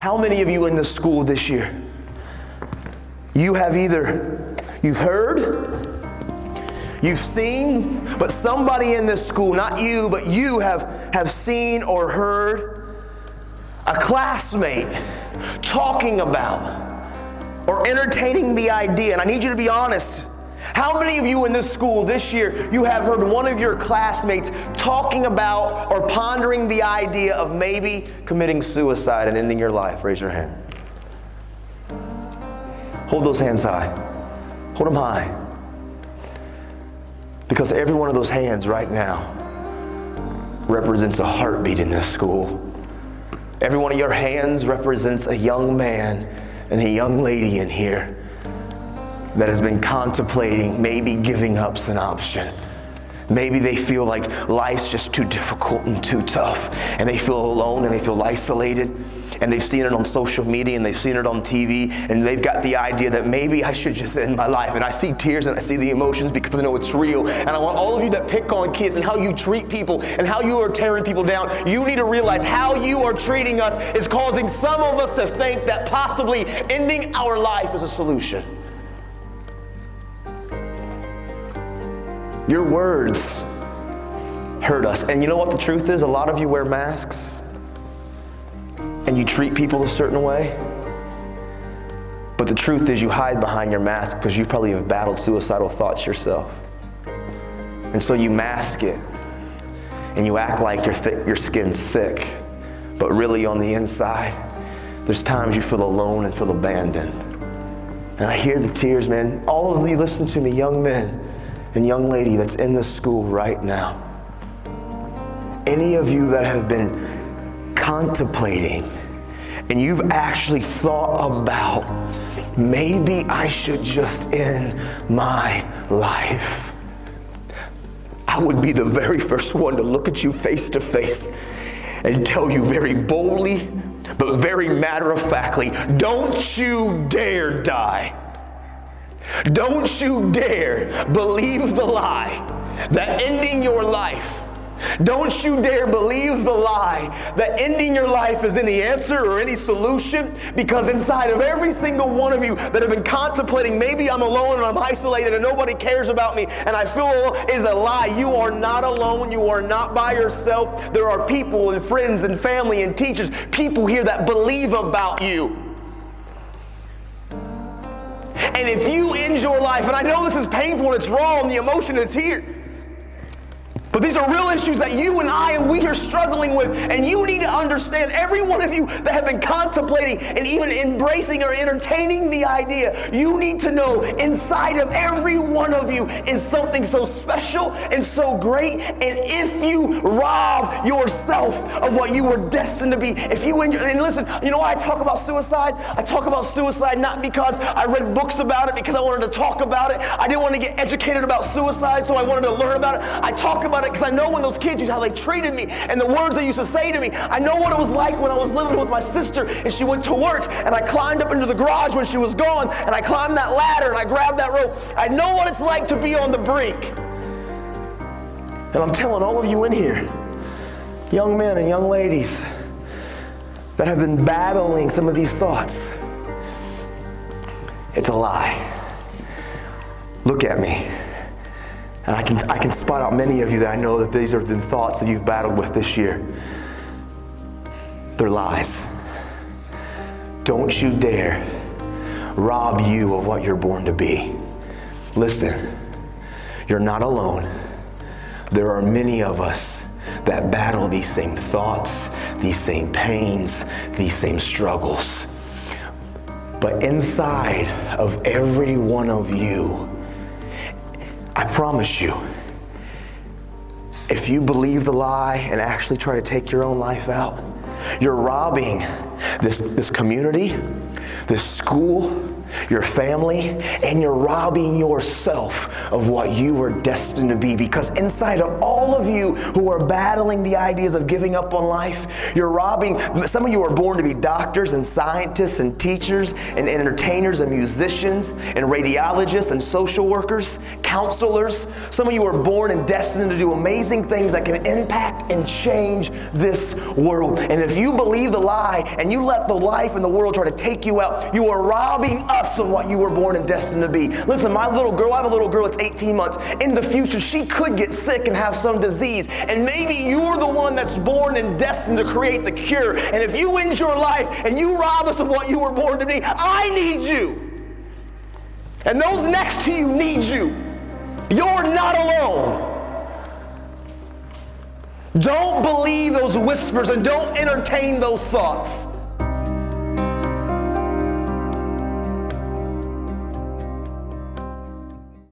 How many of you in this school this year, you've heard, you've seen, but somebody in this school, not you, but you have seen or heard a classmate talking about or entertaining the idea, and I need you to be honest. How many of you in this school this year, you have heard one of your classmates talking about or pondering the idea of maybe committing suicide and ending your life? Raise your hand. Hold those hands high. Hold them high. Because every one of those hands right now represents a heartbeat in this school. Every one of your hands represents a young man and a young lady in here that has been contemplating maybe giving up's an option. Maybe they feel like life's just too difficult and too tough, and they feel alone and they feel isolated, and they've seen it on social media and they've seen it on TV, and they've got the idea that maybe I should just end my life. And I see tears and I see the emotions because I know it's real. And I want all of you that pick on kids and how you treat people and how you are tearing people down, you need to realize how you are treating us is causing some of us to think that possibly ending our life is a solution. Your words hurt us. And you know what the truth is? A lot of you wear masks and you treat people a certain way. But the truth is you hide behind your mask because you probably have battled suicidal thoughts yourself. And so you mask it and you act like your skin's thick. But really on the inside, there's times you feel alone and feel abandoned. And I hear the tears, man. All of you listen to me, young men and young lady that's in this school right now. Any of you that have been contemplating and you've actually thought about, maybe I should just end my life, I would be the very first one to look at you face to face and tell you very boldly, but very matter-of-factly, don't you dare die. Don't you dare believe the lie that ending your life, don't you dare believe the lie that ending your life is any answer or any solution, because inside of every single one of you that have been contemplating, maybe I'm alone and I'm isolated and nobody cares about me and I feel alone, is a lie. You are not alone. You are not by yourself. There are people and friends and family and teachers, people here that believe about you. And if you end your life, and I know this is painful and it's raw and the emotion is here, but these are real issues that you and I and we are struggling with, and you need to understand, every one of you that have been contemplating and even embracing or entertaining the idea, you need to know inside of every one of you is something so special and so great. And if you rob yourself of what you were destined to be, if you and listen, you know why I talk about suicide? I talk about suicide not because I read books about it, because I wanted to talk about it. I didn't want to get educated about suicide, so I wanted to learn about it. I talk about it because I know when those kids used how they treated me and the words they used to say to me. I know what it was like when I was living with my sister and she went to work and I climbed up into the garage when she was gone and I climbed that ladder and I grabbed that rope. I know what it's like to be on the brink. And I'm telling all of you in here, young men and young ladies that have been battling some of these thoughts, it's a lie. Look at me. And I can spot out many of you that I know that these are the thoughts that you've battled with this year. They're lies. Don't you dare rob you of what you're born to be. Listen, you're not alone. There are many of us that battle these same thoughts, these same pains, these same struggles. But inside of every one of you, I promise you, if you believe the lie and actually try to take your own life out, you're robbing this community, this school, your family, and you're robbing yourself of what you were destined to be. Because inside of all of you who are battling the ideas of giving up on life, you're robbing. Some of you are born to be doctors and scientists and teachers and entertainers and musicians and radiologists and social workers, counselors. Some of you are born and destined to do amazing things that can impact and change this world. And if you believe the lie and you let the life and the world try to take you out, you are robbing us of what you were born and destined to be. Listen, my little girl, I have a little girl that's 18 months. In the future, she could get sick and have some disease. And maybe you're the one that's born and destined to create the cure. And if you end your life and you rob us of what you were born to be, I need you. And those next to you need you. You're not alone. Don't believe those whispers and don't entertain those thoughts.